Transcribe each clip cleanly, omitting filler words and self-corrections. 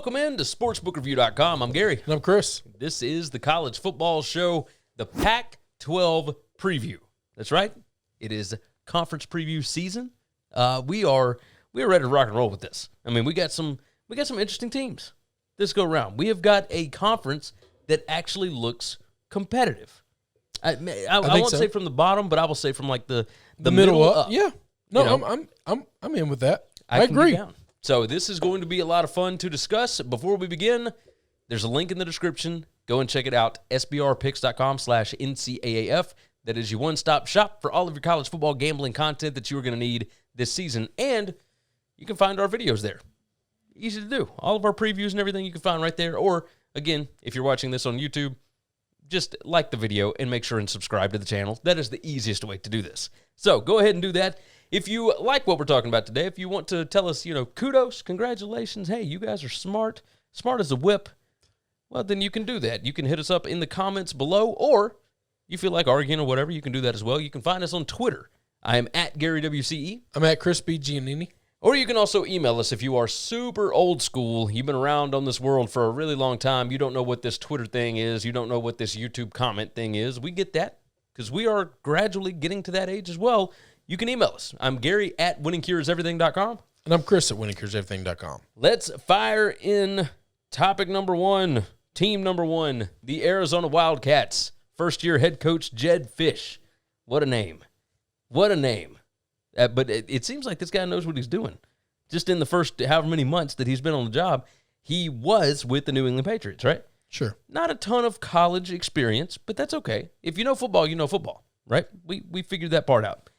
Welcome in to sportsbookreview.com. I'm Gary. And I'm Chris. This is the college football show, the Pac-12 preview. That's right. It is conference preview season. We are ready to rock and roll with this. I mean, we got some interesting teams this go around. We have got a conference that actually looks competitive. I won't say from the bottom, but I will say from like the middle up. Yeah. No, you know? I'm in with that. I agree. So this is going to be a lot of fun to discuss. Before we begin, there's a link in the description. Go and check it out, sbrpicks.com/NCAAF. That is your one-stop shop for all of your college football gambling content that you are going to need this season. And you can find our videos there. Easy to do. All of our previews and everything you can find right there. Or, again, if you're watching this on YouTube, just like the video and make sure and subscribe to the channel. That is the easiest way to do this. So go ahead and do that. If you like what we're talking about today, if you want to tell us, kudos, congratulations, hey, you guys are smart as a whip, well, then you can do that. You can hit us up in the comments below, or you feel like arguing or whatever, you can do that as well. You can find us on Twitter. I am at GaryWCE. I'm at Chris B. Giannini. Or you can also email us if you are super old school. You've been around on this world for a really long time. You don't know what this Twitter thing is. You don't know what this YouTube comment thing is. We get that because we are gradually getting to that age as well. You can email us. I'm Gary at winningcureseverything.com. And I'm Chris at winningcureseverything.com. Let's fire in topic number one, team number one, the Arizona Wildcats. First-year head coach Jedd Fisch. What a name. What a name. But it seems like this guy knows what he's doing. Just in the first however many months that he's been on the job, he was with the New England Patriots, right? Sure. Not a ton of college experience, but that's okay. If you know football, you know football, right? We figured that part out.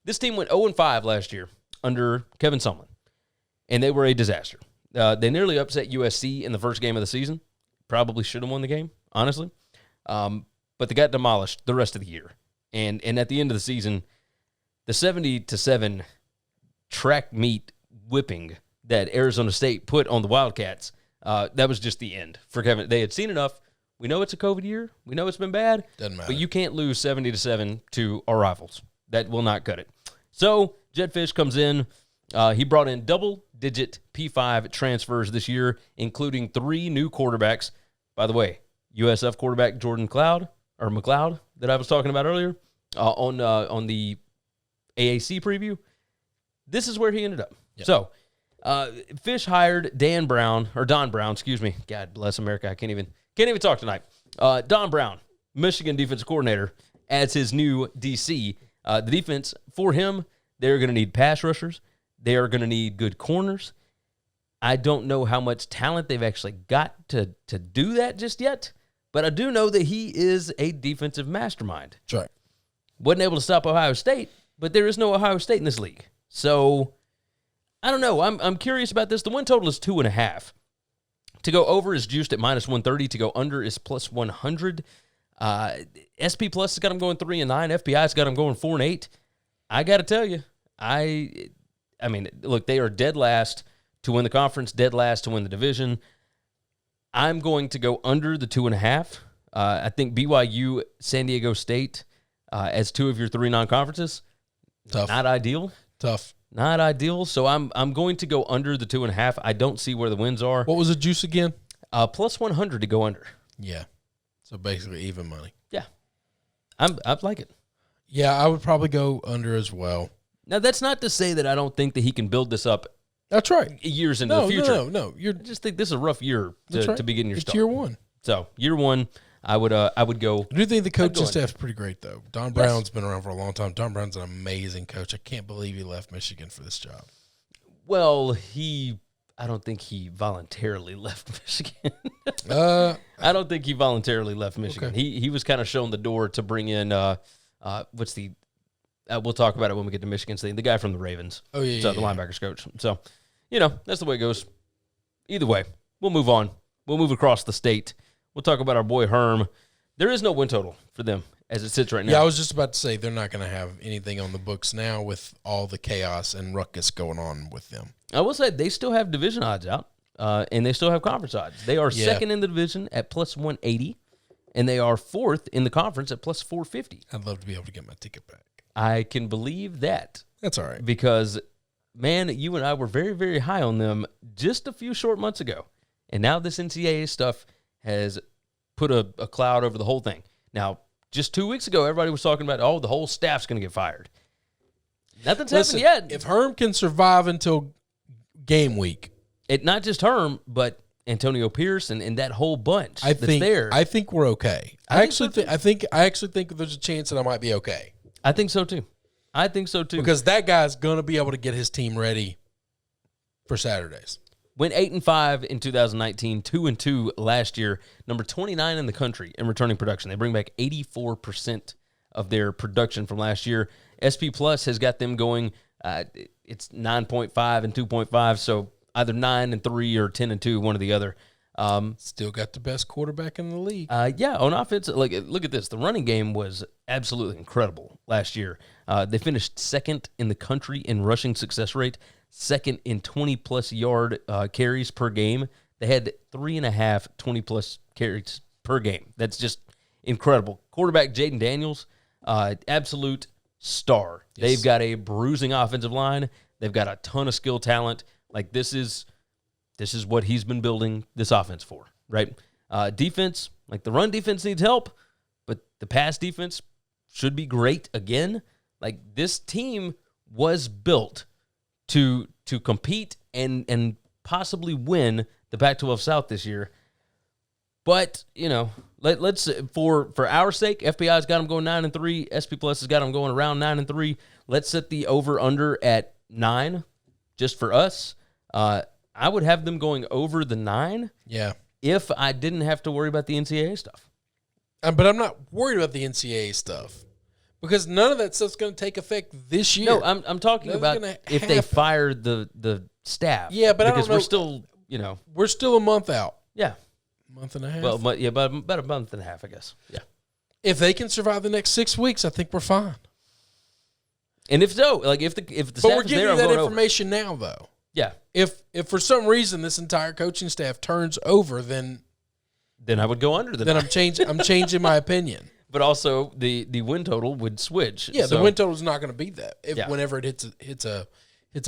This team went 0-5 last year under Kevin Sumlin, and they were a disaster. They nearly upset USC in the first game of the season. Probably should have won the game, honestly. But they got demolished the rest of the year. And at the end of the season, the 70-7 track meet whipping that Arizona State put on the Wildcats, that was just the end for Kevin. They had seen enough. We know it's a COVID year. We know it's been bad. Doesn't matter. But you can't lose 70-7 to our rivals. That will not cut it. So Jedd Fisch comes in. He brought in double-digit P5 transfers this year, including 3 new quarterbacks. By the way, USF quarterback Jordan McLeod that I was talking about earlier on the AAC preview. This is where he ended up. Yep. So Fisch hired Don Brown, excuse me. God bless America. I can't even talk tonight. Don Brown, Michigan defensive coordinator, as his new DC. The defense, for him, they're going to need pass rushers. They are going to need good corners. I don't know how much talent they've actually got to do that just yet, but I do know that he is a defensive mastermind. That's right. Wasn't able to stop Ohio State, but there is no Ohio State in this league. So, I don't know. I'm curious about this. The win total is 2.5. To go over is juiced at -130. To go under is +100. SP Plus has got them going 3-9. FPI's got them going 4-8. I got to tell you, I mean, look, they are dead last to win the conference, dead last to win the division. I'm going to go under the 2.5. I think BYU, San Diego State, as 2 of your 3 non-conferences, tough. Not ideal. Tough. Not ideal. So I'm going to go under the 2.5. I don't see where the wins are. What was the juice again? +100 to go under. Yeah. So basically even money. Yeah. I like it. Yeah, I would probably go under as well. Now, that's not to say that I don't think that he can build this up. That's right. Years into the future. No. I just think this is a rough year to begin your start. It's year one. So, year one, I would go. I do think the coaching staff's pretty great, though. Don Brown's been around for a long time. Don Brown's an amazing coach. I can't believe he left Michigan for this job. Well, I don't think he voluntarily left Michigan. I don't think he voluntarily left Michigan. Okay. He was kind of shown the door to bring in we'll talk about it when we get to Michigan State. The guy from the Ravens. Oh, yeah, the linebackers coach. So, that's the way it goes. Either way, we'll move on. We'll move across the state. We'll talk about our boy Herm. There is no win total for them as it sits right now. Yeah, I was just about to say they're not going to have anything on the books now with all the chaos and ruckus going on with them. I will say they still have division odds out, and they still have conference odds. They are second in the division at +180, and they are fourth in the conference at +450. I'd love to be able to get my ticket back. I can believe that. That's all right. Because, man, you and I were very, very high on them just a few short months ago. And now this NCAA stuff has put a cloud over the whole thing. Now, just 2 weeks ago, everybody was talking about, the whole staff's going to get fired. Nothing's happened yet. If Herm can survive until game week, not just Herm, but Antonio Pierce and that whole bunch that's there. I think we're okay. I actually think there's a chance that I might be okay. I think so too. Because that guy's going to be able to get his team ready for Saturdays. Went 8-5 in 2019, 2-2 last year, number 29 in the country in returning production. They bring back 84% of their production from last year. SP Plus has got them going. It's 9.5 and 2.5, so either 9-3 or 10-2, one or the other. Still got the best quarterback in the league. On offense, look at this. The running game was absolutely incredible last year. They finished second in the country in rushing success rate, second in 20-plus yard carries per game. They had 3.5 20-plus carries per game. That's just incredible. Quarterback Jaden Daniels, absolute star. Yes. They've got a bruising offensive line. They've got a ton of skill talent. Like, this is what he's been building this offense for, right? Defense, like the run defense needs help, but the pass defense should be great again. Like, this team was built to compete and possibly win the Pac-12 South this year. But, let's for our sake, FBI's got them going 9-3. SP Plus has got them going around 9-3. Let's set the over-under at 9 just for us. I would have them going over the 9. Yeah. If I didn't have to worry about the NCAA stuff. But I'm not worried about the NCAA stuff because none of that stuff's going to take effect this year. No, I'm talking about if they fire the staff. Yeah, but because I don't know. We're still, we're still a month out. Yeah. Month and a half. Well, about a month and a half, I guess. Yeah. If they can survive the next 6 weeks, I think we're fine. And if so, like if the staff is there, but we're giving you that information now, though. Yeah. If for some reason this entire coaching staff turns over, then I would go under the. Then I'm changing my opinion. But also the win total would switch. Yeah, the win total is not going to beat that whenever it hits a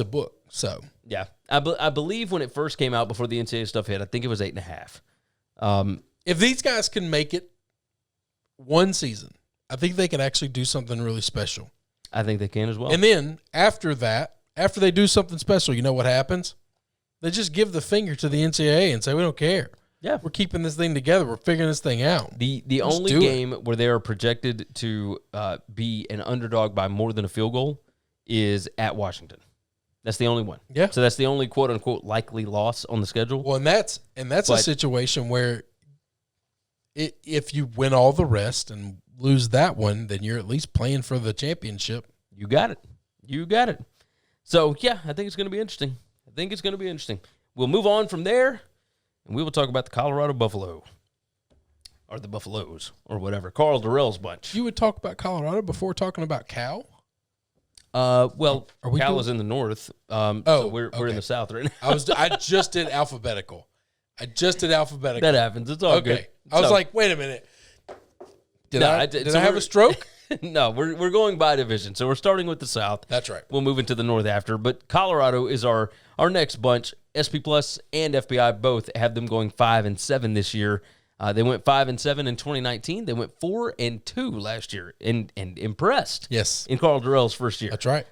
book. So yeah, I believe when it first came out before the NCAA stuff hit, I think it was 8.5. If these guys can make it one season, I think they can actually do something really special. I think they can as well. And then after they do something special, you know what happens? They just give the finger to the NCAA and say, we don't care. Yeah. We're keeping this thing together. We're figuring this thing out. The only game where they are projected to be an underdog by more than a field goal is at Washington. That's the only one. Yeah. So that's the only quote-unquote likely loss on the schedule. Well, and that's a situation where if you win all the rest and lose that one, then you're at least playing for the championship. You got it. So, yeah, I think it's going to be interesting. We'll move on from there, and we will talk about the Colorado Buffalo, or the Buffaloes, or whatever. Carl Durrell's bunch. You would talk about Colorado before talking about Cal? Well, Cal is in the north, so we're in the south right now. I just did alphabetical. That happens. It's all good. I was like, wait a minute. Did I have a stroke? No, we're going by division. So we're starting with the South. That's right. We'll move into the North after. But Colorado is our next bunch. SP Plus and FBI both have them going 5-7 this year. They went 5-7 in 2019. They went 4-2 last year and impressed. Yes. In Carl Durrell's first year. That's right.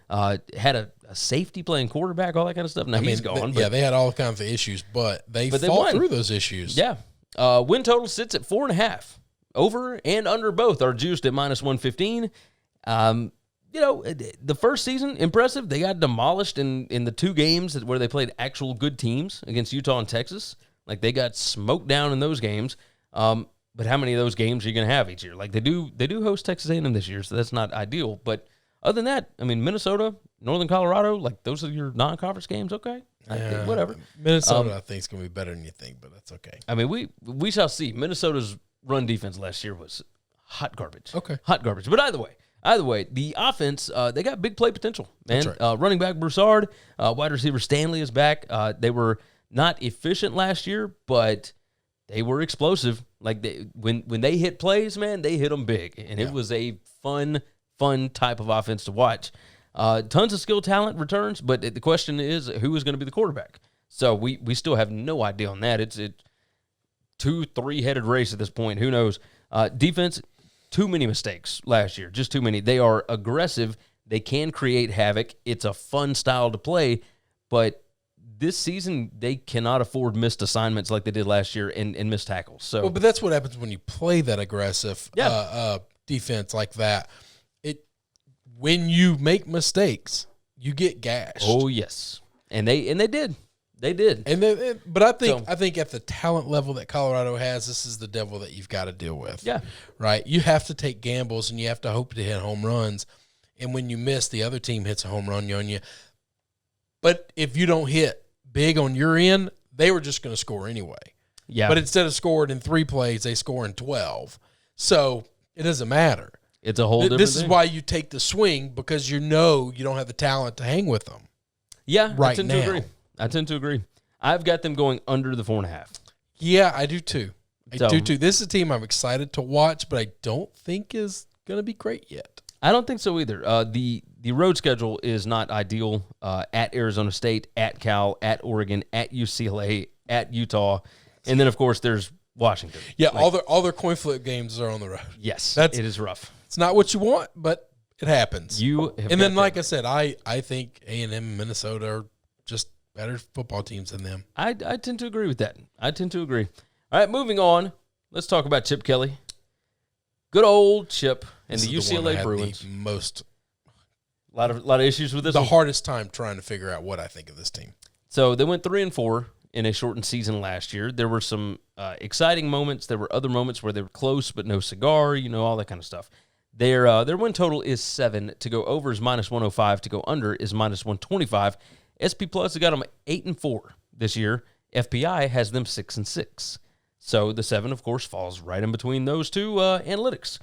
Had a safety playing quarterback, all that kind of stuff. Now he's gone. They had all kinds of issues, but they fought through those issues. Yeah. Win total sits at 4.5. Over and under both are juiced at -115. The first season, impressive. They got demolished in the 2 games where they played actual good teams against Utah and Texas. Like, they got smoked down in those games. But how many of those games are you going to have each year? Like, they do host Texas A&M this year, so that's not ideal. But other than that, I mean, Minnesota, Northern Colorado, like, those are your non-conference games, okay? Yeah, whatever. Minnesota, I think, is going to be better than you think, but that's okay. I mean, we shall see. Minnesota's run defense last year was hot garbage. Okay. Hot garbage. But either way, the offense, they got big play potential, man. That's right. Running back Broussard, wide receiver Stanley is back. They were not efficient last year, but they were explosive. Like, when they hit plays, man, they hit them big. And it was a fun type of offense to watch. Tons of skill talent returns, but the question is, who is going to be the quarterback? So we still have no idea on that. It's 2-3-headed race at this point. Who knows? Defense, too many mistakes last year. Just too many. They are aggressive. They can create havoc. It's a fun style to play, but this season they cannot afford missed assignments like they did last year and missed tackles. So, but that's what happens when you play that aggressive defense like that. When you make mistakes, you get gashed. Oh yes, and they did. They did. But I think at the talent level that Colorado has, this is the devil that you've got to deal with. Yeah. Right? You have to take gambles, and you have to hope to hit home runs. And when you miss, the other team hits a home run on you. But if you don't hit big on your end, they were just going to score anyway. Yeah. But instead of scoring in 3 plays, they score in 12. So it doesn't matter. It's a whole different This thing. is why you take the swing, because you know you don't have the talent to hang with them. Yeah, right I tend now. to agree. I tend to agree. I've got them going under the 4.5. Yeah, I do too. I do too. This is a team I'm excited to watch, but I don't think is going to be great yet. I don't think so either. The road schedule is not ideal. At Arizona State, at Cal, at Oregon, at UCLA, at Utah, and then of course there's Washington. Yeah, all their coin flip games are on the road. Yes, it is rough. It's not what you want, but it happens. And then, like I said, I think A&M and Minnesota are just better football teams than them. I tend to agree with that. I tend to agree. All right, moving on. Let's talk about Chip Kelly. Good old Chip and the UCLA Bruins. A lot of issues with this. The hardest time trying to figure out what I think of this team. So they went 3-4 in a shortened season last year. There were some exciting moments. There were other moments where they were close but no cigar. All that kind of stuff. Their win total is 7. To go over is -105. To go under is -125. SP Plus has got them 8-4 this year. FPI has them 6-6. So the 7, of course, falls right in between those two analytics.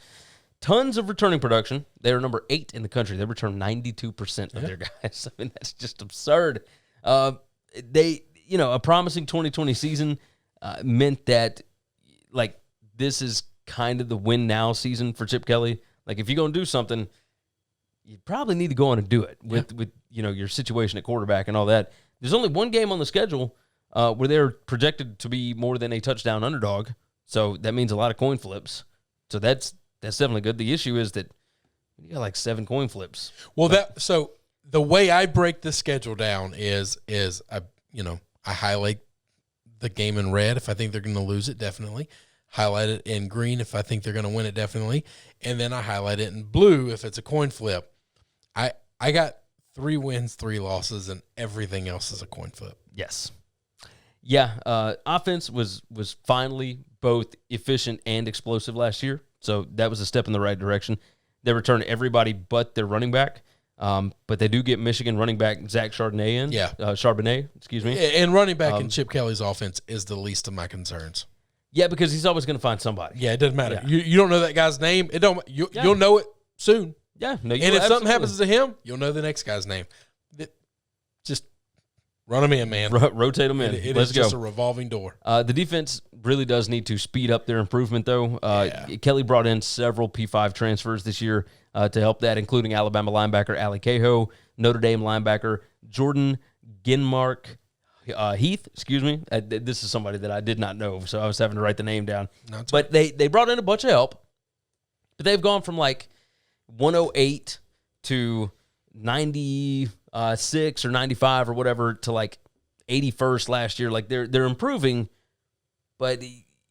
Tons of returning production. They are number 8 in the country. They return 92% of their guys. I mean, that's just absurd. A promising 2020 season meant that, this is kind of the win now season for Chip Kelly. If you're going to do something, you probably need to go on and do it with your situation at quarterback and all that. There's only one game on the schedule where they're projected to be more than a touchdown underdog. So that means a lot of coin flips. So that's definitely good. The issue is that you got 7 coin flips. Well, so the way I break the schedule down is I highlight the game in red if I think they're going to lose it, definitely. Highlight it in green if I think they're going to win it, definitely. And then I highlight it in blue if it's a coin flip. I got 3 wins, 3 losses, and everything else is a coin flip. Yes. Yeah, offense was finally both efficient and explosive last year, so that was a step in the right direction. They return everybody but their running back, but they do get Michigan running back Zach Charbonnet in. Yeah. Charbonnet, excuse me. And running back in Chip Kelly's offense is the least of my concerns. Yeah, because he's always going to find somebody. Yeah, it doesn't matter. Yeah. You don't know that guy's name. You'll know it soon. Yeah. No, and if something happens to him, you'll know the next guy's name. Just run him in, man. Rotate him in. Let's go. Just a revolving door. The defense really does need to speed up their improvement, though. Kelly brought in several P5 transfers this year to help that, including Alabama linebacker Ali Cahoe, Notre Dame linebacker Jordan Heath, excuse me. This is somebody that I did not know, so I was having to write the name down. But they brought in a bunch of help, but they've gone from 108 to 96 or 95 or whatever to 81st last year. They're improving, but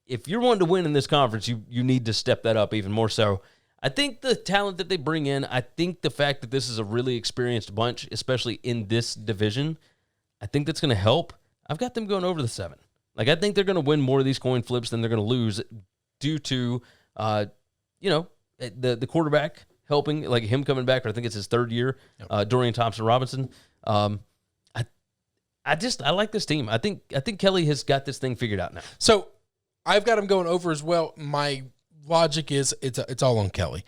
if you're wanting to win in this conference, you need to step that up even more so. I think the talent that they bring in, I think the fact that this is a really experienced bunch, especially in this division, I think that's going to help. I've got them going over the 7. I think they're going to win more of these coin flips than they're going to lose due to, the quarterback helping, him coming back. I think it's his 3rd year, Dorian Thompson-Robinson. I like this team. I think Kelly has got this thing figured out now. So I've got him going over as well. My logic is it's all on Kelly.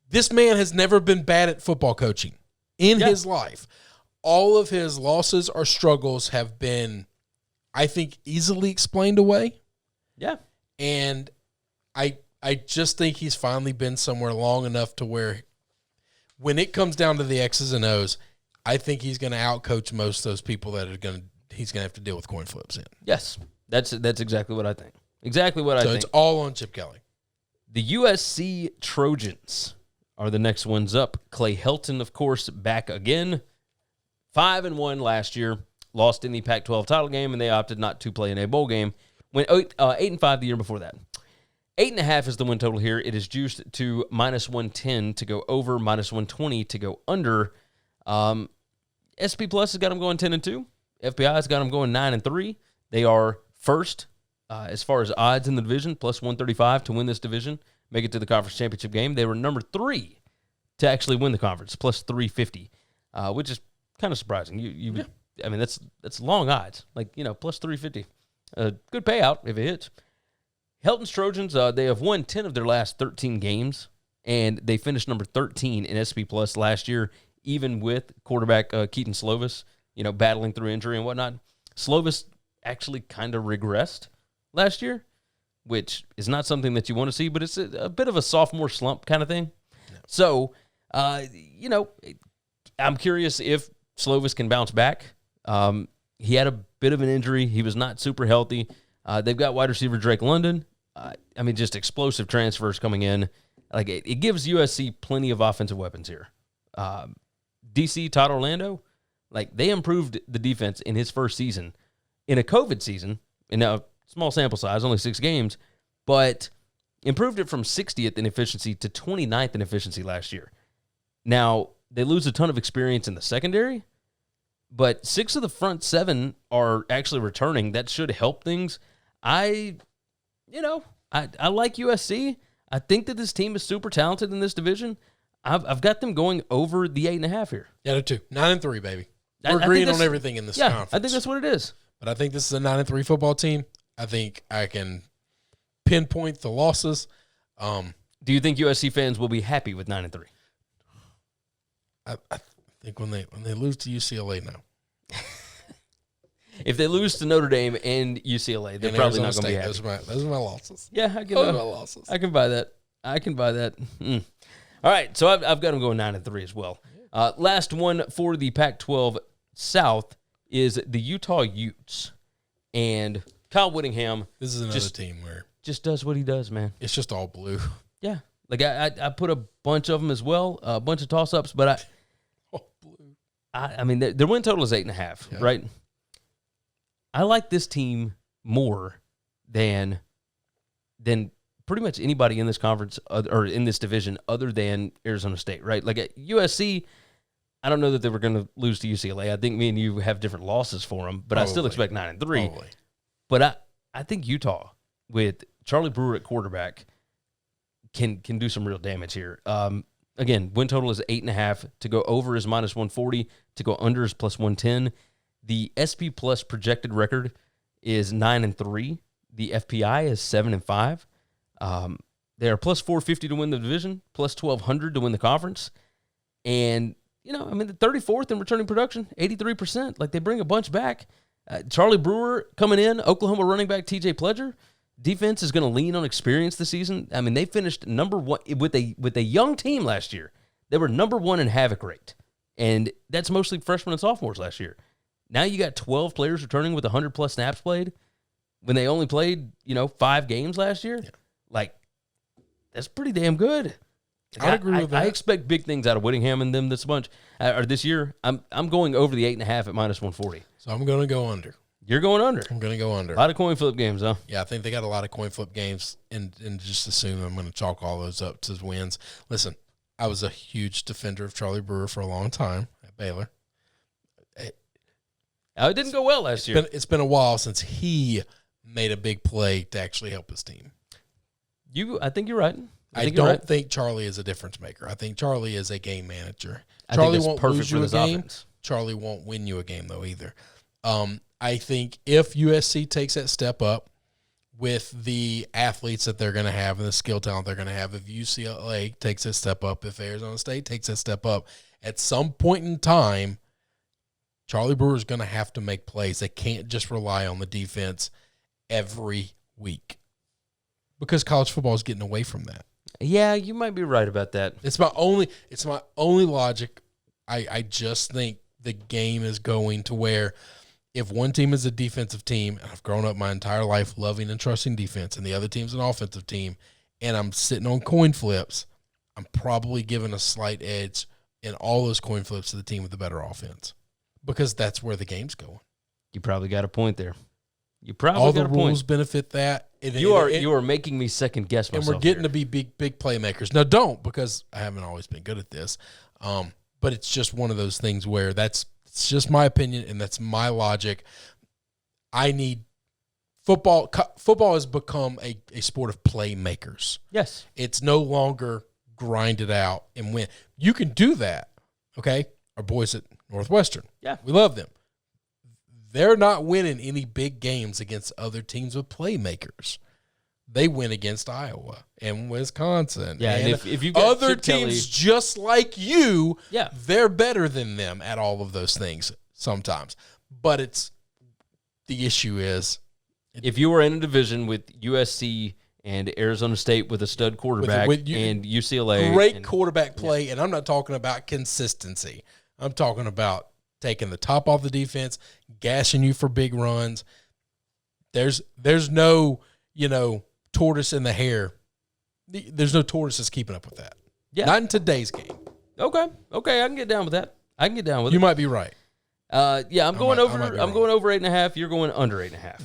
This man has never been bad at football coaching in his life. All of his losses or struggles have been, I think, easily explained away. Yeah. And I just think he's finally been somewhere long enough to where when it comes down to the X's and O's, I think he's going to outcoach most of those people that are going to he's going to have to deal with coin flips in. Yes, that's exactly what I think. Exactly what I think. So it's all on Chip Kelly. The USC Trojans are the next ones up. Clay Helton, of course, back again. 5-1 last year. Lost in the Pac-12 title game, and they opted not to play in a bowl game. Went 8-5 the year before that. 8.5 is the win total here. It is juiced to -110 to go over, -120 to go under. SP Plus has got them going 10-2. FPI has got them going 9-3. They are first as far as odds in the division, +135 to win this division, make it to the conference championship game. They were number 3 to actually win the conference, +350, which is kind of surprising. Yeah. I mean, that's long odds, like, +350. Good payout if it hits. Helton's Trojans, they have won 10 of their last 13 games, and they finished number 13 in SP Plus last year, even with quarterback Keaton Slovis, battling through injury and whatnot. Slovis actually kind of regressed last year, which is not something that you want to see, but it's a bit of a sophomore slump kind of thing. No. So, I'm curious if Slovis can bounce back. He had a bit of an injury. He was not super healthy. They've got wide receiver Drake London. Just explosive transfers coming in. Like, it gives USC plenty of offensive weapons here. DC, Todd Orlando, like, they improved the defense in his first season. In a COVID season, and now small sample size, only 6 games, but improved it from 60th in efficiency to 29th in efficiency last year. Now, they lose a ton of experience in the secondary, but 6 of the front 7 are actually returning. That should help things. I like USC. I think that this team is super talented in this division. I've got them going over the 8.5 here. Yeah, they're 2. 9-3, baby. We're agreeing on everything in this conference. I think that's what it is. But I think this is a 9-3 football team. I think I can pinpoint the losses. Do you think USC fans will be happy with 9-3? I think when they lose to UCLA now. If they lose to Notre Dame and UCLA, they're probably not going to be happy. Those are my losses. Yeah, I can buy that. All right, so I've got them going 9-3 as well. Last one for the Pac-12 South is the Utah Utes. And Kyle Whittingham. This is another team where just does what he does, man. It's just all blue. Yeah. Like, I put a bunch of them as well, a bunch of toss-ups, but all blue. Their win total is 8.5, right? I like this team more than pretty much anybody in this conference or in this division other than Arizona State, right? Like, at USC, I don't know that they were going to lose to UCLA. I think me and you have different losses for them, but I still expect 9-3. Probably. But I think Utah, with Charlie Brewer at quarterback, can do some real damage here. Again, win total is 8.5. To go over is -140. To go under is +110. The SP Plus projected record is 9-3. The FPI is 7-5. They are +450 to win the division, +1,200 to win the conference. And, the 34th in returning production, 83%. Like, they bring a bunch back. Charlie Brewer coming in, Oklahoma running back TJ Pledger. Defense is going to lean on experience this season. They finished number 1 with a young team last year. They were number 1 in havoc rate. And that's mostly freshmen and sophomores last year. Now you got 12 players returning with 100-plus snaps played when they only played, 5 games last year. Yeah. Like, that's pretty damn good. I agree with that. I expect big things out of Whittingham and them this year. I'm going over the 8.5 at -140. So I'm going to go under. You're going under. I'm going to go under. A lot of coin flip games, huh? Yeah, I think they got a lot of coin flip games, and just assume I'm going to chalk all those up to wins. Listen, I was a huge defender of Charlie Brewer for a long time at Baylor. It didn't go well last year. It's been a while since he made a big play to actually help his team. I think you're right. I don't think Charlie is a difference maker. I think Charlie is a game manager. Charlie won't lose you a game. Charlie won't win you a game, though, either. I think if USC takes that step up with the athletes that they're going to have and the skill talent they're going to have, if UCLA takes that step up, if Arizona State takes that step up, at some point in time, Charlie Brewer is going to have to make plays. They can't just rely on the defense every week because college football is getting away from that. Yeah, you might be right about that. It's my only logic. I just think the game is going to where if one team is a defensive team, and I've grown up my entire life loving and trusting defense, and the other team's an offensive team, and I'm sitting on coin flips, I'm probably giving a slight edge in all those coin flips to the team with the better offense because that's where the game's going. You probably got a point there. You probably all got the a point. rules benefit that. You are making me second guess myself. And we're getting here. to be big playmakers. Now, don't, because I haven't always been good at this. But it's just one of those things where it's just my opinion and that's my logic. I need football. Football has become a sport of playmakers. Yes. It's no longer grind it out and win. You can do that, okay? Our boys at Northwestern. Yeah. We love them. They're not winning any big games against other teams with playmakers. They win against Iowa and Wisconsin. Yeah, and if you got other Chip Kelly, teams just like you, yeah, they're better than them at all of those things sometimes. But the issue is, if you were in a division with USC and Arizona State with a stud quarterback and UCLA. Great quarterback play, and I'm not talking about consistency. I'm talking about taking the top off the defense, gashing you for big runs. There's no, tortoise in the hare. There's no tortoises keeping up with that. Yeah. Not in today's game. Okay, I can get down with that. You might be right. Yeah, I'm going over 8.5. You're going under 8.5.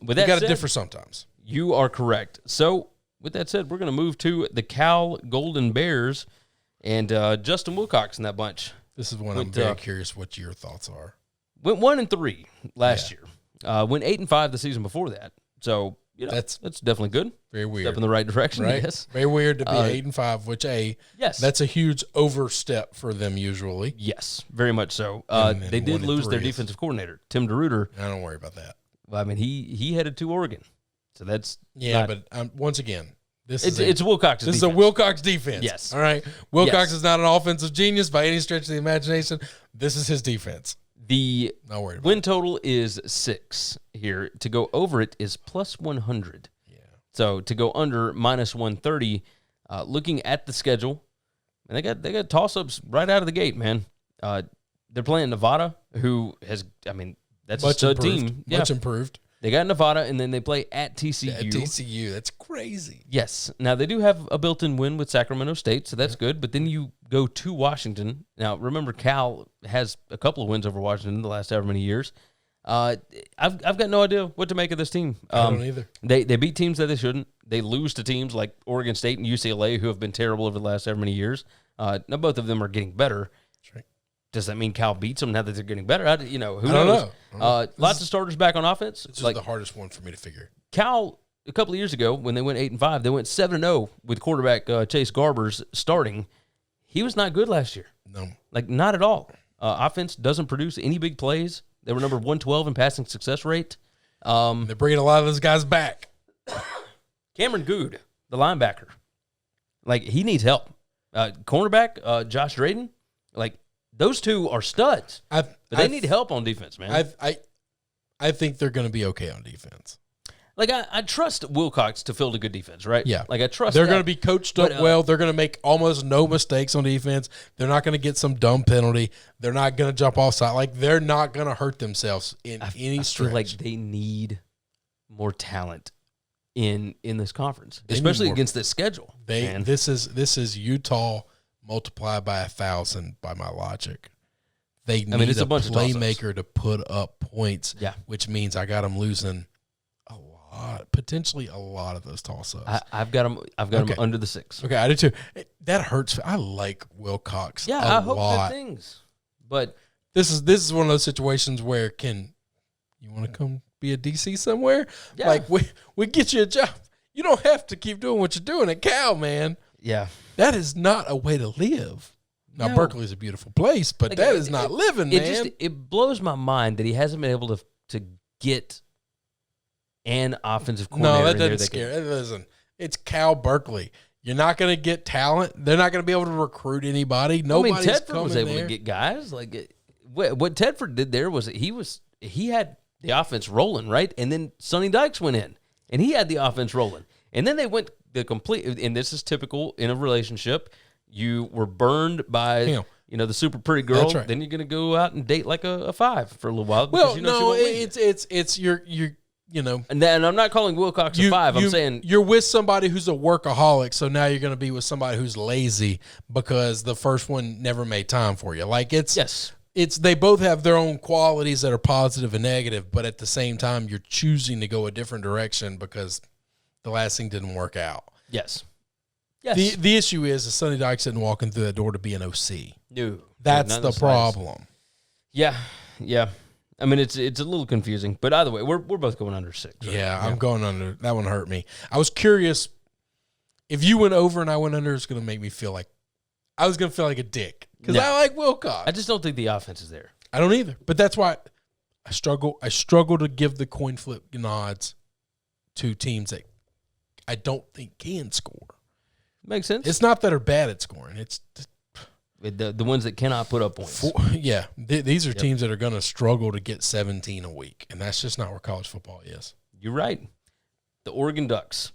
With that you got to said, differ sometimes. You are correct. So, with that said, we're going to move to the Cal Golden Bears and Justin Wilcox in that bunch. This is one I'm very curious what your thoughts are. Went 1-3 last year. Went 8-5 the season before that. So, that's definitely good. Very weird. Step in the right direction, right? Yes. Very weird to be 8-5, which yes, that's a huge overstep for them usually. Yes, very much so. They did lose their defensive coordinator, Tim DeRuyter. I don't worry about that. Well, I mean, he headed to Oregon, so that's but once again, it's Wilcox's This defense. is a Wilcox defense. Yes. All right. Wilcox is not an offensive genius by any stretch of the imagination. This is his defense. The not worried about win total is 6 here. To go over it is plus 100. Yeah. So to go under minus 130. Looking at the schedule, and they got toss ups right out of the gate, man. They're playing Nevada, who has that's a stud team. Much improved. They got Nevada, and then they play at TCU. At TCU, that's crazy. Yes. Now, they do have a built-in win with Sacramento State, so that's good. But then you go to Washington. Now, remember, Cal has a couple of wins over Washington in the last however many years. I've got no idea what to make of this team. I don't either. They beat teams that they shouldn't. They lose to teams like Oregon State and UCLA, who have been terrible over the last however many years. Now, both of them are getting better. That's right. Does that mean Cal beats them now that they're getting better? Who knows? I don't know. Lots of starters back on offense. This is the hardest one for me to figure. Cal, a couple of years ago, when they went 8-5, they went 7-0 with quarterback Chase Garbers starting. He was not good last year. No. Not at all. Offense doesn't produce any big plays. They were number 112 in passing success rate. They're bringing a lot of those guys back. Cameron Good, the linebacker, he needs help. Cornerback, Josh Drayden, those two are studs. But they need help on defense, man. I think they're going to be okay on defense. I trust Wilcox to field a good defense, right? Yeah. I trust they're going to be coached up well. They're going to make almost no mistakes on defense. They're not going to get some dumb penalty. They're not going to jump offside. They're not going to hurt themselves in any stretch. I feel like they need more talent in this conference, especially against this schedule. This is Utah multiplied by 1,000 by my logic. They need it's a bunch of playmaker to put up points, which means I got them losing potentially a lot of those toss-ups. I've got them under the 6. Okay, I do too. That hurts. I like Wilcox a lot. I hope good things. But this is one of those situations where you want to come be a DC somewhere? Yeah. We get you a job. You don't have to keep doing what you're doing at Cal, man. Yeah. That is not a way to live. Now, Berkeley is a beautiful place, but that is not living, man. It blows my mind that he hasn't been able to get an offensive coordinator. No, that doesn't scare. Listen, it's Cal Berkeley. You're not going to get talent. They're not going to be able to recruit anybody. Nobody's Tedford was able to get guys. What Tedford did there was he had the offense rolling, right? And then Sonny Dykes went in, and he had the offense rolling. And then they went the complete, and this is typical in a relationship. You were burned by the super pretty girl, That's right. then you're going to go out and date like a 5 for a little while. Well, She no, won't leave you. it's you're And then I'm not calling Wilcox a 5. I'm saying you're with somebody who's a workaholic, so now you're going to be with somebody who's lazy because the first one never made time for you. Like yes. They both have their own qualities that are positive and negative, but at the same time, you're choosing to go a different direction because the last thing didn't work out. Yes. Yes. The issue is Sonny Dykes isn't walking through that door to be an OC. No. That's the problem. Yeah. Yeah. I mean, it's a little confusing, but either way, we're both going under 6. Right? Yeah, I'm going under. That one hurt me. I was curious if you went over and I went under, it's going to make me feel like I was going to feel like a dick because I like Wilcox. I just don't think the offense is there. I don't either, but that's why I struggle. I struggle to give the coin flip nods to teams that I don't think can score. Makes sense. It's not that they're bad at scoring. It's the ones that cannot put up points. These are teams that are going to struggle to get 17 a week, and that's just not where college football is. You're right. The Oregon Ducks.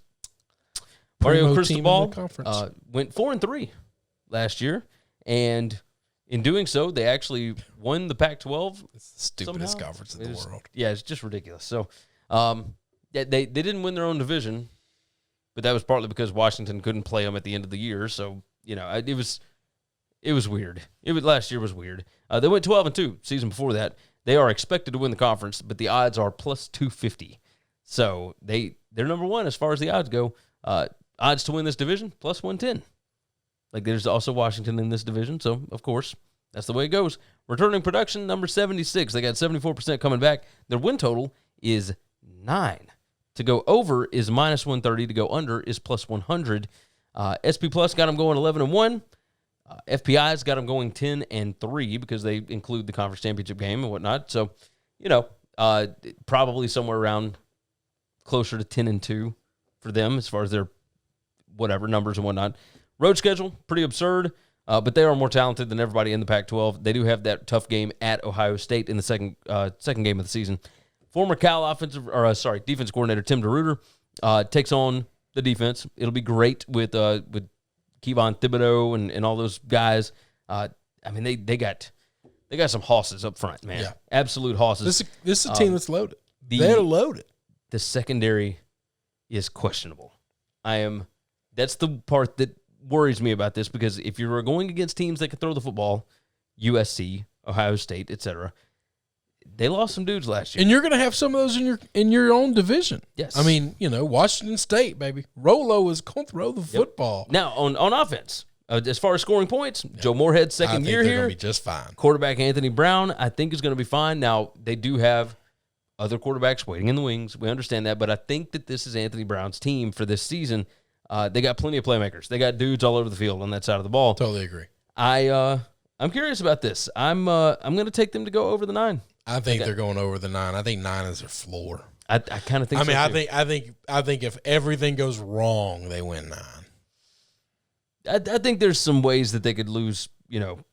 Mario Cristobal went 4-3 last year, and in doing so, they actually won the Pac-12. It's the stupidest conference in the world. Yeah, it's just ridiculous. So, they didn't win their own division, but that was partly because Washington couldn't play them at the end of the year. So, it was weird. Last year was weird. They went 12-2 season before that. They are expected to win the conference, but the odds are plus 250. So they're number one as far as the odds go. Odds to win this division plus 110. Like there's also Washington in this division, so of course that's the way it goes. Returning production number 76. They got 74% coming back. Their win total is 9. To go over is minus 130. To go under is plus 100. SP Plus got them going 11-1. FPI's got them going 10-3 because they include the conference championship game and whatnot. So, probably somewhere around closer to 10-2 for them as far as their whatever numbers and whatnot. Road schedule, pretty absurd, but they are more talented than everybody in the Pac-12. They do have that tough game at Ohio State in the second game of the season. Former Cal defense coordinator Tim DeRuyter takes on the defense. It'll be great with Kevon Thibodeau and all those guys. They got some hosses up front, man. Yeah. Absolute hosses. This is a team that's loaded. They're loaded. The secondary is questionable. That's the part that worries me about this because if you're going against teams that can throw the football, USC, Ohio State, etc., they lost some dudes last year. And you're going to have some of those in your own division. Yes. Washington State, baby. Rolo is going to throw the football. Now, on offense, as far as scoring points, Joe Moorhead's second year here. They're going to be just fine. Quarterback Anthony Brown, I think, is going to be fine. Now, they do have other quarterbacks waiting in the wings. We understand that. But I think that this is Anthony Brown's team for this season. They got plenty of playmakers. They got dudes all over the field on that side of the ball. Totally agree. I'm curious about this. I'm going to take them to go over the 9. I think they're going over the 9. I think 9 is their floor. I kind of think. I think if everything goes wrong, they win 9. I think there's some ways that they could lose,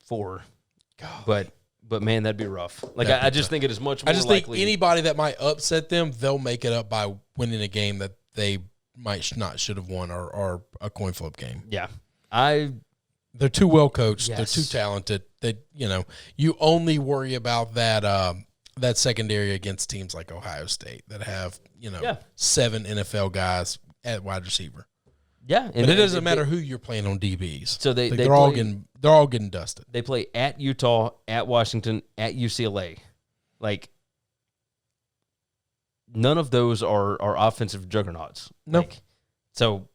4. God. But man, that'd be rough. Like I just think it is much more. I just think anybody that might upset them, they'll make it up by winning a game that they should have won or a coin flip game. Yeah, they're too well coached. Yes. They're too talented. You only worry about that secondary against teams like Ohio State that have 7 NFL guys at wide receiver. Yeah, and it doesn't matter who you're playing on DBs. So they're all getting dusted. They play at Utah, at Washington, at UCLA. Like none of those are offensive juggernauts. No. Like, so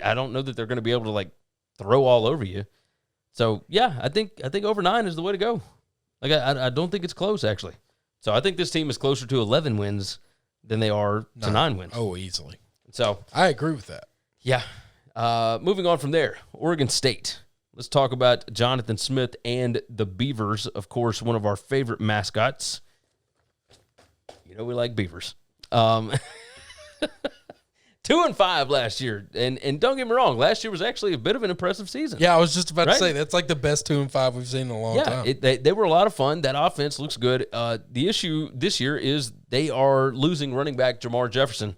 I don't know that they're going to be able to throw all over you. So yeah, I think over 9 is the way to go. Like I don't think it's close actually. So I think this team is closer to 11 wins than they are to 9 wins. Oh, easily. So I agree with that. Yeah. Moving on from there, Oregon State. Let's talk about Jonathan Smith and the Beavers. Of course, one of our favorite mascots. We like Beavers. 2-5 last year, and don't get me wrong, last year was actually a bit of an impressive season. Yeah, I was just about to say that's like the best 2-5 we've seen in a long time. They were a lot of fun. That offense looks good. The issue this year is they are losing running back Jamar Jefferson.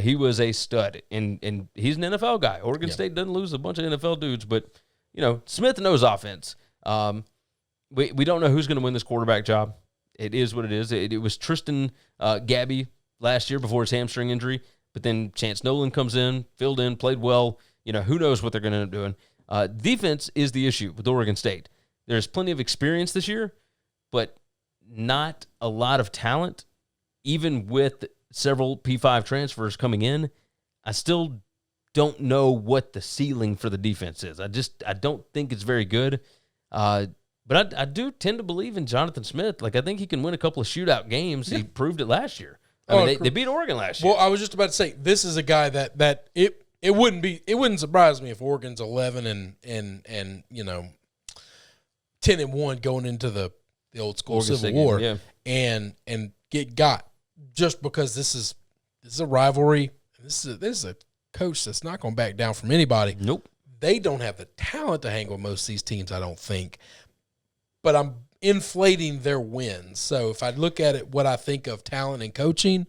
He was a stud, and he's an NFL guy. Oregon State doesn't lose a bunch of NFL dudes, but Smith knows offense. We don't know who's going to win this quarterback job. It is what it is. It was Tristan Gabby last year before his hamstring injury, but then Chance Nolan comes in, filled in, played well. Who knows what they're going to end up doing. Defense is the issue with Oregon State. There's plenty of experience this year, but not a lot of talent. Even with several P5 transfers coming in, I still don't know what the ceiling for the defense is. I don't think it's very good. But I do tend to believe in Jonathan Smith. Like, I think he can win a couple of shootout games. Yeah. He proved it last year. They beat Oregon last year. Well, I was just about to say, this is a guy that it wouldn't surprise me if Oregon's 11 and 10-1 going into the old school Oregon Civil War, yeah. and get got just because this is a rivalry. This is a coach that's not going to back down from anybody. Nope. They don't have the talent to hang with most of these teams, I don't think. But I'm inflating their wins. So if I look at it, what I think of talent and coaching,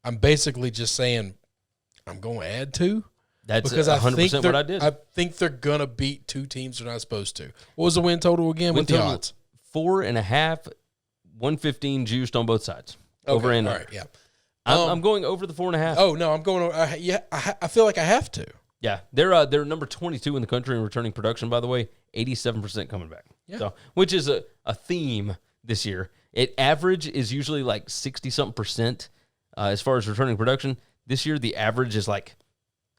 I'm basically just saying I'm going to add 2. That's because 100% what I did. I think they're going to beat 2 teams they're not supposed to. What was the win total again? With the odds? 4.5, 115 juiced on both sides. Over and under. Right, yeah. I'm going over the 4.5. Oh, no, I'm going over. I feel like I have to. Yeah, they're number 22 in the country in returning production, by the way, 87% coming back. Yeah. So, which is a theme this year. Average is usually like 60-something% as far as returning production. This year, the average is like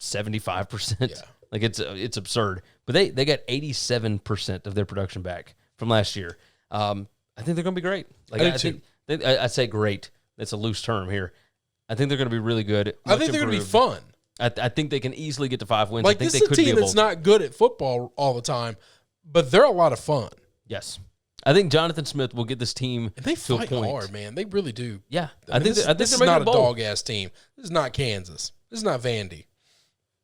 75%. Yeah. Like, it's absurd. But they got 87% of their production back from last year. I think they're going to be great. Like, I say great. That's a loose term here. I think they're going to be really good. I think they're going to be fun. I think they can easily get to 5 wins. Like, I think this is a team that's not good at football all the time, but they're a lot of fun. Yes. I think Jonathan Smith will get this team and they to a fight point. Hard, man. They really do. Yeah. I think this is not a dog-ass team. This is not Kansas. This is not Vandy.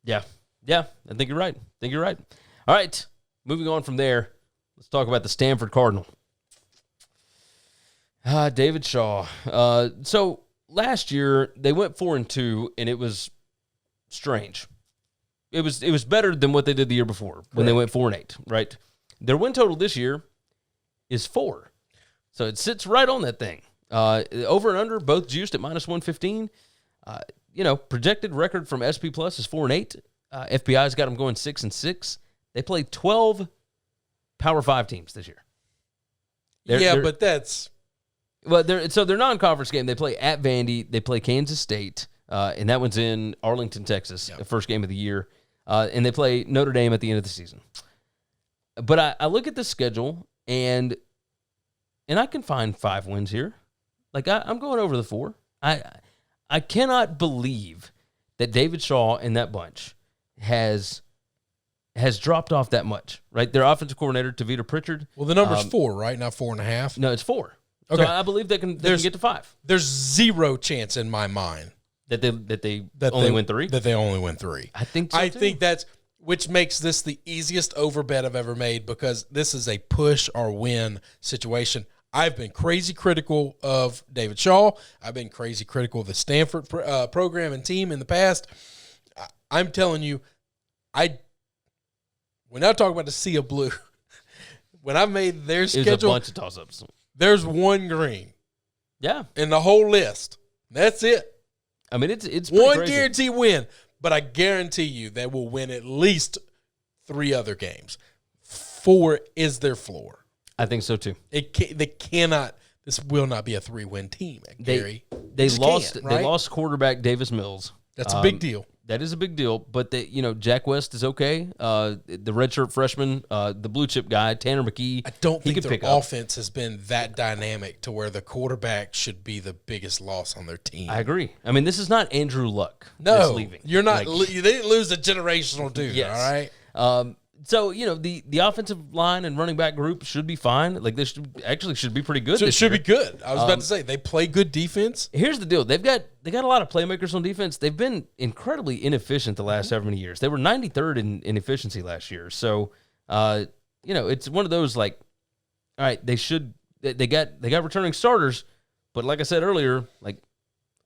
Yeah. Yeah. I think you're right. All right. Moving on from there, let's talk about the Stanford Cardinal. David Shaw. So last year, they went 4-2, and it was strange. It was better than what they did the year before when they went 4-8, right? Their win total this year is 4. So it sits right on that thing. Over and under, both juiced at -115. Projected record from SP Plus is 4-8. FBI's got them going 6-6. They play 12 Power 5 teams this year. But that's... Well, their non-conference game, they play at Vandy, they play Kansas State, and that one's in Arlington, Texas, the first game of the year. And they play Notre Dame at the end of the season. But I look at the schedule, and I can find 5 wins here. Like, I'm going over the 4. I cannot believe that David Shaw and that bunch has dropped off that much, right? Their offensive coordinator, Tavita Pritchard. Well, the number's 4, right? Not 4.5? No, it's 4. Okay. So I believe they can get to 5. There's zero chance in my mind that they only win 3? That they only win 3. I think so, I too. think that's, which makes this the easiest over bet I've ever made, because this is a push or win situation. I've been crazy critical of David Shaw. I've been crazy critical of the Stanford program and team in the past. I'm telling you, when I talk about the sea of blue, when I made their schedule, it was a bunch of toss-ups. There's one green. Yeah. In the whole list. That's it. I mean, it's one crazy. guarantee win, but I guarantee you they will win at least 3 other games. 4 is their floor. I think so too. This will not be a 3-win team, Gary. They lost quarterback Davis Mills. That's a big deal. That is a big deal, but Jack West is okay. The redshirt freshman, the blue chip guy, Tanner McKee. I don't think their offense has been that dynamic to where the quarterback should be the biggest loss on their team. I agree. I mean, this is not Andrew Luck. No, that's leaving. You're not. They didn't lose a generational dude. Yes. All right. So the offensive line and running back group should be fine. Like, this should be pretty good. So it should be good. I was about to say they play good defense. Here's the deal: they got a lot of playmakers on defense. They've been incredibly inefficient the last several many years. They were 93rd in efficiency last year. So it's one of those, like, all right, they got returning starters, but like I said earlier, like,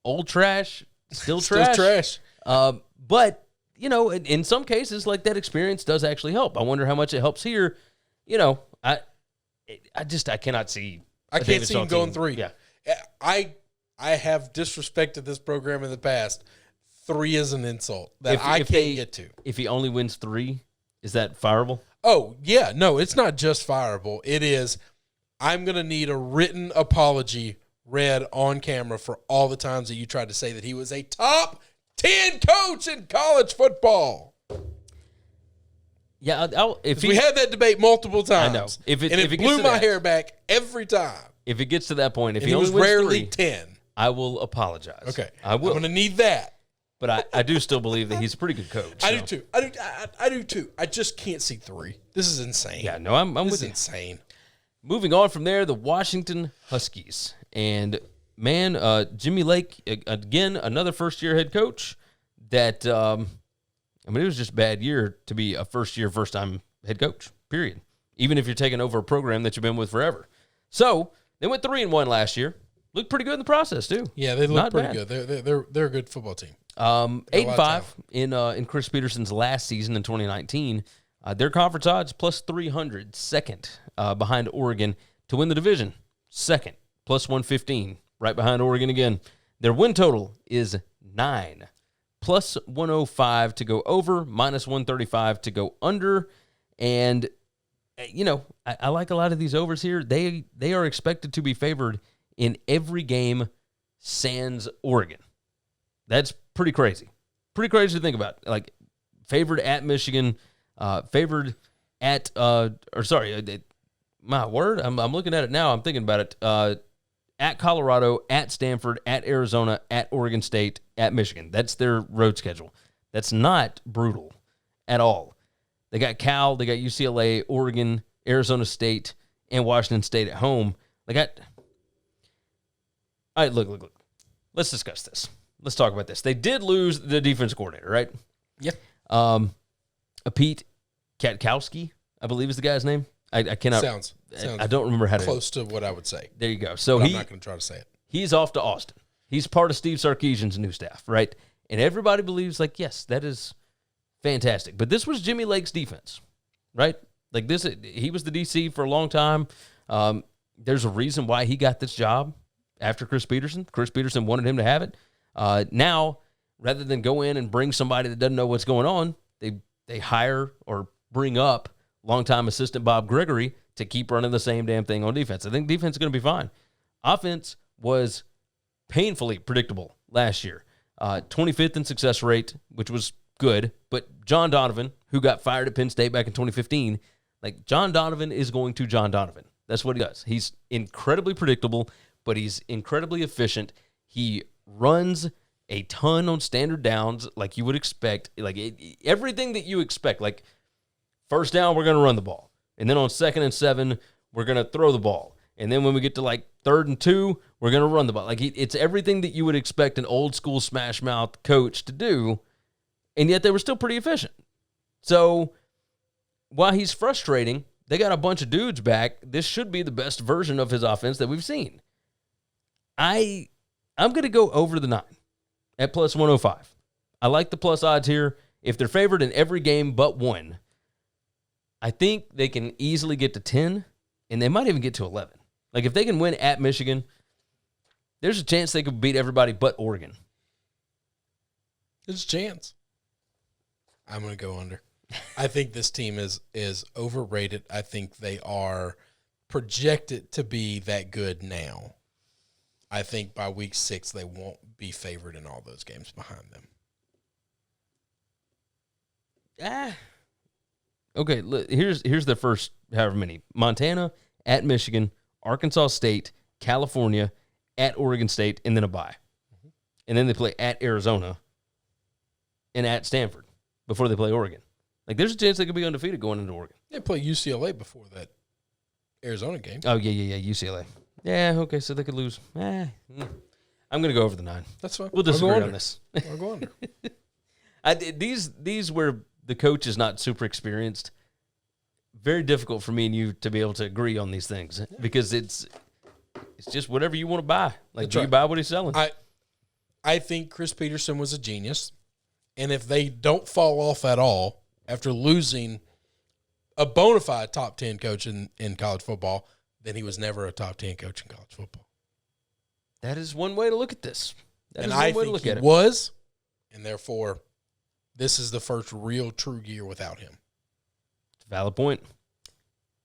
old trash, still trash. But in some cases, like, that experience does actually help. I wonder how much it helps here. I cannot see. I can't see him going 3. Yeah. I have disrespected this program in the past. 3 is an insult that I can't get to. If he only wins 3, is that fireable? Oh, yeah. No, it's not just fireable. It is, I'm going to need a written apology read on camera for all the times that you tried to say that he was a top 10 coach in college football. Yeah, if we had that debate multiple times. I know. If it blew my hair back every time. If it gets to that point, if and he only was wins rarely 3, 10, I will apologize. Okay, I will. I'm going to need that. But I do still believe that he's a pretty good coach. I do too. I do too. I just can't see 3. This is insane. Yeah, no, I'm with you. This is insane. Moving on from there, the Washington Huskies. And, man, Jimmy Lake, again, another first-year head coach that, it was just a bad year to be a first-time head coach, period, even if you're taking over a program that you've been with forever. So they went 3-1 last year. Looked pretty good in the process, too. Yeah, they look pretty good. They're a good football team. 8-5 in Chris Peterson's last season in 2019. Their conference odds plus 300, second behind Oregon to win the division. Second, plus 115, right behind Oregon again. Their win total is 9, plus 105 to go over, minus 135 to go under. And, I like a lot of these overs here. They are expected to be favored in every game sans Oregon. That's pretty crazy. Pretty crazy to think about. Like, favored at Michigan, favored at, my word, I'm looking at it now. I'm thinking about it. At Colorado, at Stanford, at Arizona, at Oregon State, at Michigan. That's their road schedule. That's not brutal at all. They got Cal, they got UCLA, Oregon, Arizona State, and Washington State at home. All right, look. Let's discuss this. Let's talk about this. They did lose the defense coordinator, right? Yeah. Pete Katkowski, I believe is the guy's name. I cannot. Sounds I don't remember how to. Close to what I would say. There you go. So I'm not going to try to say it. He's off to Austin. He's part of Steve Sarkisian's new staff, right? And everybody believes, yes, that is fantastic. But this was Jimmy Lake's defense, right? He was the DC for a long time. There's a reason why he got this job after Chris Peterson. Chris Peterson wanted him to have it. Now, rather than go in and bring somebody that doesn't know what's going on, they hire or bring up longtime assistant Bob Gregory to keep running the same damn thing on defense. I think defense is going to be fine. Offense was painfully predictable last year. 25th in success rate, which was good. But John Donovan, who got fired at Penn State back in 2015, John Donovan is going to John Donovan. That's what he does. He's incredibly predictable, but he's incredibly efficient. He runs a ton on standard downs like you would expect. Everything that you expect. First down, we're going to run the ball. And then on 2nd and 7, we're going to throw the ball. And then when we get to 3rd and 2, we're going to run the ball. It's everything that you would expect an old school smash mouth coach to do. And yet they were still pretty efficient. So while he's frustrating, they got a bunch of dudes back. This should be the best version of his offense that we've seen. I'm going to go over the 9 at plus 105. I like the plus odds here. If they're favored in every game but one, I think they can easily get to 10, and they might even get to 11. If they can win at Michigan, there's a chance they could beat everybody but Oregon. There's a chance. I'm going to go under. I think this team is overrated. I think they are projected to be that good now. I think by week 6, they won't be favored in all those games behind them. Okay, here's the first however many. Montana, at Michigan, Arkansas State, California, at Oregon State, and then a bye. Mm-hmm. And then they play at Arizona and at Stanford before they play Oregon. There's a chance they could be undefeated going into Oregon. They play UCLA before that Arizona game. Oh, yeah, UCLA. Yeah, okay, so they could lose. I'm going to go over the 9. That's fine. We'll disagree on this. I'll go under. These where the coach is not super experienced, very difficult for me and you to be able to agree on these things because it's just whatever you want to buy. You buy what he's selling? I think Chris Peterson was a genius, and if they don't fall off at all after losing a bona fide top 10 coach in college football, then he was never a top 10 coach in college football. That is one way to look at this. That And is one I way to think look he at it. was, and therefore, this is the first real true year without him. Valid point.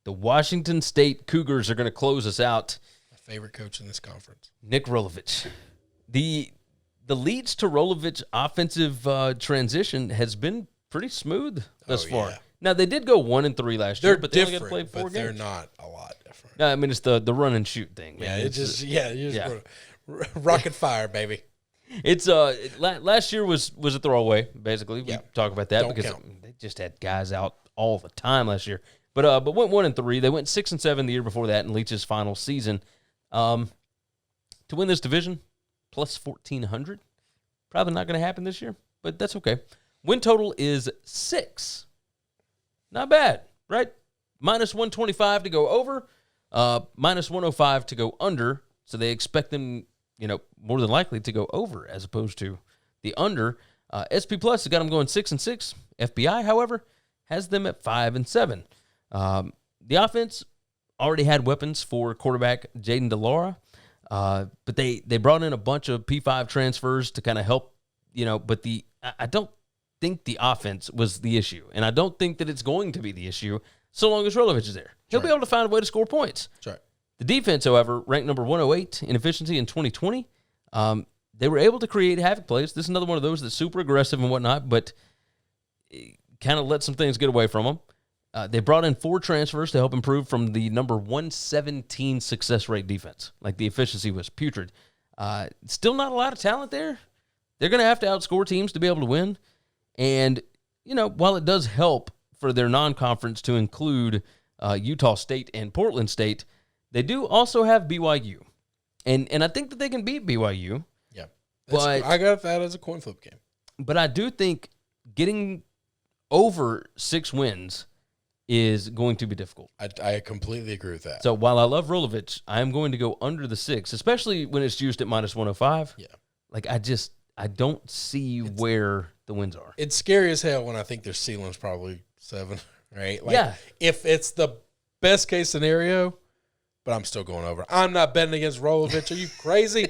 The Washington State Cougars are going to close us out. My favorite coach in this conference. Nick Rolovich. The Leeds to Rolovich offensive transition has been pretty smooth thus far. Yeah. Now, they did go 1-3 last year, but they only got to different, play 4 but they're games. not a lot different. No, I mean, it's the run and shoot thing. Yeah, Man. you just rocket fire, baby. It's last year was a throwaway, basically. We talk about that Don't because count. they just had guys out all the time last year. But went 1-3. They went 6-7 the year before that in Leach's final season. To win this division, plus 1,400. Probably not going to happen this year, but that's okay. Win total is 6. Not bad, right? Minus 125 to go over, minus 105 to go under. So they expect them, more than likely to go over as opposed to the under. SP Plus has got them going 6-6. FBI, however, has them at 5-7. The offense already had weapons for quarterback Jaden DeLaura, but they brought in a bunch of P5 transfers to kind of help, but I don't think the offense was the issue, and I don't think that it's going to be the issue so long as Rolovich is there. He'll be able to find a way to score points. That's right. The defense, however, ranked number 108 in efficiency in 2020. They were able to create havoc plays. This is another one of those that's super aggressive and whatnot, but kind of let some things get away from them. They brought in 4 transfers to help improve from the number 117 success rate defense. Like, the efficiency was putrid. Still not a lot of talent there. They're going to have to outscore teams to be able to win. And, while it does help for their non-conference to include Utah State and Portland State, they do also have BYU. And I think that they can beat BYU. Yeah. But I got that as a coin flip game. But I do think getting over 6 wins is going to be difficult. I completely agree with that. So while I love Rolovich, I am going to go under the 6, especially when it's juiced at minus 105. Yeah. Like, I don't see where the wins are. It's scary as hell when I think their ceiling's probably 7, right? Like, if it's the best case scenario, but I'm still going over. I'm not betting against Rolovich. Are you crazy?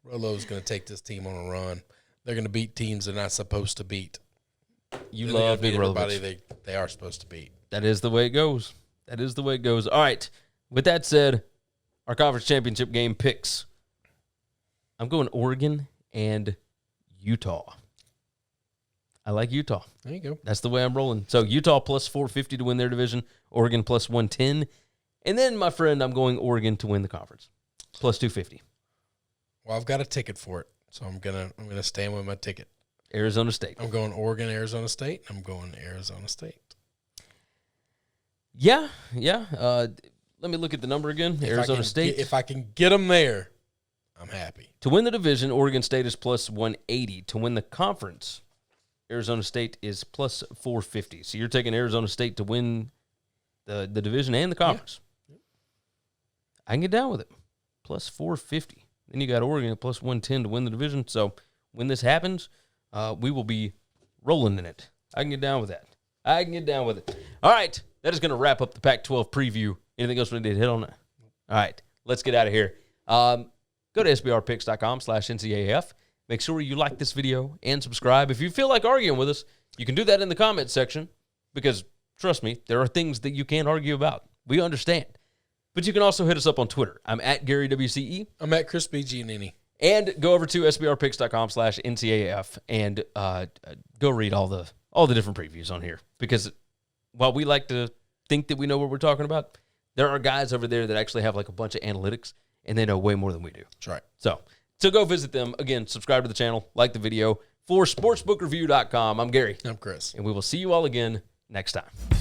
Rolo's going to take this team on a run. They're going to beat teams they're not supposed to beat. You They're love gonna beat Nick everybody Rolovich. they are supposed to beat. That is the way it goes. That is the way it goes. All right. With that said, our conference championship game picks. I'm going Oregon and Utah. I like Utah. There you go. That's the way I'm rolling. So Utah plus 450 to win their division. Oregon plus 110. And then, my friend, I'm going Oregon to win the conference. Plus 250. Well, I've got a ticket for it, so I'm gonna stand with my ticket. Arizona State. I'm going Oregon, Arizona State. I'm going Arizona State. Yeah. Let me look at the number again. Arizona State. If I can get them there, I'm happy. To win the division, Oregon State is plus 180. To win the conference, Arizona State is plus 450. So you're taking Arizona State to win the division and the conference. Yeah. I can get down with it. Plus 450. Then you got Oregon at plus 110 to win the division. So when this happens, we will be rolling in it. I can get down with that. All right. That is going to wrap up the Pac-12 preview. Anything else we need to hit on that? All right. Let's get out of here. Go to sbrpicks.com/NCAAF. Make sure you like this video and subscribe. If you feel like arguing with us, you can do that in the comments section because, trust me, there are things that you can't argue about. We understand. But you can also hit us up on Twitter. I'm at Gary WCE. I'm at Chris B. Giannini. And go over to sbrpicks.com/NCAAF and go read all the different previews on here. Because while we like to think that we know what we're talking about, there are guys over there that actually have like a bunch of analytics, and they know way more than we do. That's right. So go visit them. Again, subscribe to the channel, like the video. For sportsbookreview.com, I'm Gary. I'm Chris. And we will see you all again next time.